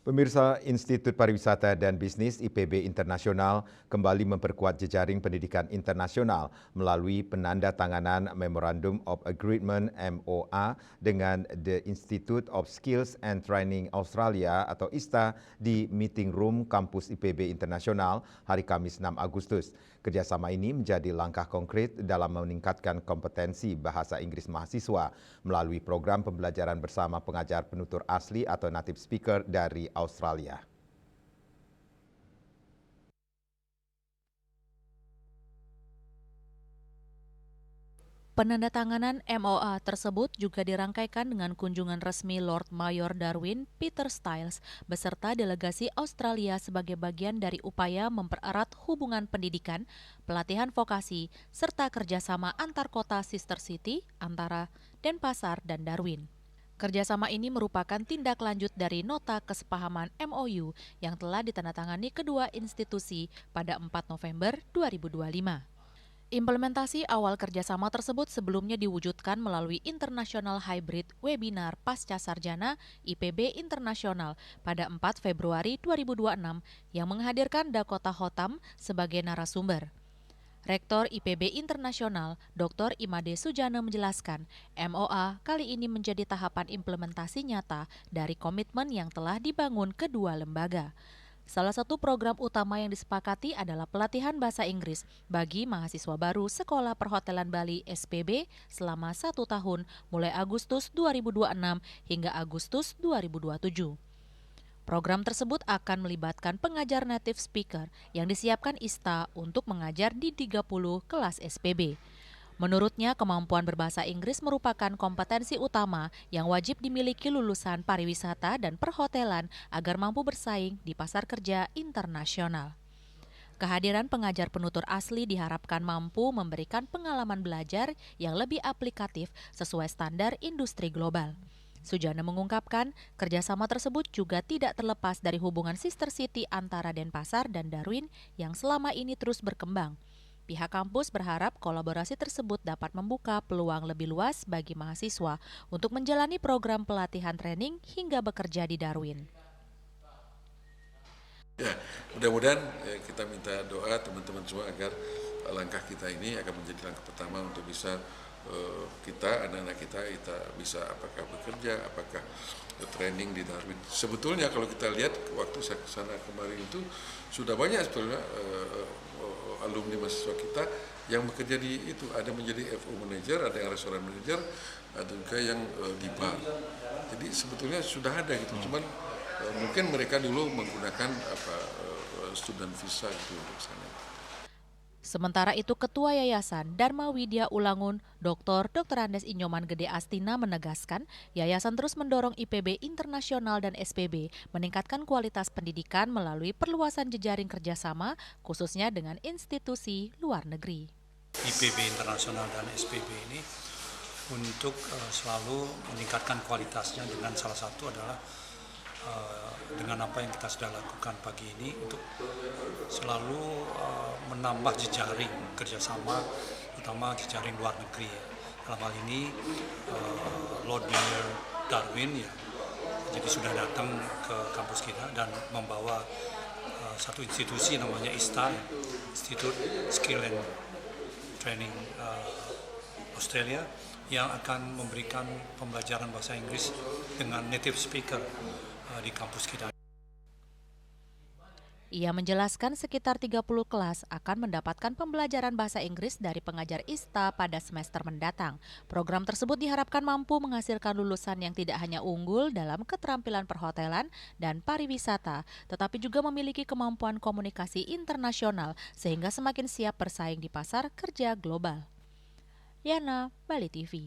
Pemirsa, Institut Pariwisata dan Bisnis IPB Internasional kembali memperkuat jejaring pendidikan internasional melalui penandatanganan Memorandum of Agreement MOA dengan The Institute of Skills and Training Australia atau ISTA di Meeting Room Kampus IPB Internasional hari Kamis 6 Agustus. Kerjasama ini menjadi langkah konkret dalam meningkatkan kompetensi bahasa Inggris mahasiswa melalui program pembelajaran bersama pengajar penutur asli atau native speaker dari Australia. Penandatanganan MOA tersebut juga dirangkaikan dengan kunjungan resmi Lord Mayor Darwin Peter Stiles beserta delegasi Australia sebagai bagian dari upaya mempererat hubungan pendidikan, pelatihan vokasi, serta kerjasama antar kota sister city antara Denpasar dan Darwin. Kerjasama ini merupakan tindak lanjut dari nota kesepahaman MOU yang telah ditandatangani kedua institusi pada 4 November 2025. Implementasi awal kerjasama tersebut sebelumnya diwujudkan melalui International Hybrid Webinar Pasca Sarjana IPB Internasional pada 4 Februari 2026 yang menghadirkan Dakota Hotam sebagai narasumber. Rektor IPB Internasional, Dr. Imade Sujana menjelaskan, MOA kali ini menjadi tahapan implementasi nyata dari komitmen yang telah dibangun kedua lembaga. Salah satu program utama yang disepakati adalah pelatihan bahasa Inggris bagi mahasiswa baru Sekolah Perhotelan Bali SPB selama 1 tahun mulai Agustus 2026 hingga Agustus 2027. Program tersebut akan melibatkan pengajar native speaker yang disiapkan ISTA untuk mengajar di 30 kelas SPB. Menurutnya, kemampuan berbahasa Inggris merupakan kompetensi utama yang wajib dimiliki lulusan pariwisata dan perhotelan agar mampu bersaing di pasar kerja internasional. Kehadiran pengajar penutur asli diharapkan mampu memberikan pengalaman belajar yang lebih aplikatif sesuai standar industri global. Sujana mengungkapkan, kerjasama tersebut juga tidak terlepas dari hubungan sister city antara Denpasar dan Darwin yang selama ini terus berkembang. Pihak kampus berharap kolaborasi tersebut dapat membuka peluang lebih luas bagi mahasiswa untuk menjalani program pelatihan training hingga bekerja di Darwin. Ya, mudah-mudahan kita minta doa teman-teman semua agar langkah kita ini akan menjadi langkah pertama untuk bisa kita, anak-anak kita bisa apakah bekerja, apakah training di Darwin. Sebetulnya kalau kita lihat waktu saya ke sana kemarin itu sudah banyak sebetulnya alumni mahasiswa kita yang bekerja di itu, ada menjadi FO manager, ada yang restoran manager, ada juga yang di bar. Jadi sebetulnya sudah ada gitu, cuman mungkin mereka dulu menggunakan student visa gitu untuk sana. Sementara itu, Ketua Yayasan Dharma Widya Ulangun, Dr. Andes Inyoman Gede Astina menegaskan, Yayasan terus mendorong IPB Internasional dan SPB meningkatkan kualitas pendidikan melalui perluasan jejaring kerjasama, khususnya dengan institusi luar negeri. IPB Internasional dan SPB ini untuk selalu meningkatkan kualitasnya dengan salah satu adalah dengan apa yang kita sudah lakukan pagi ini untuk selalu menambah jejaring kerjasama, terutama jejaring luar negeri. Dalam hal ini Lord Mayor Darwin ya, jadi sudah datang ke kampus kita dan membawa satu institusi namanya ISTA, Institute Skill and Training Australia, yang akan memberikan pembelajaran bahasa Inggris dengan native speaker di kampus kita. Ia menjelaskan sekitar 30 kelas akan mendapatkan pembelajaran bahasa Inggris dari pengajar ISTA pada semester mendatang. Program tersebut diharapkan mampu menghasilkan lulusan yang tidak hanya unggul dalam keterampilan perhotelan dan pariwisata, tetapi juga memiliki kemampuan komunikasi internasional sehingga semakin siap bersaing di pasar kerja global. Yana, Bali TV.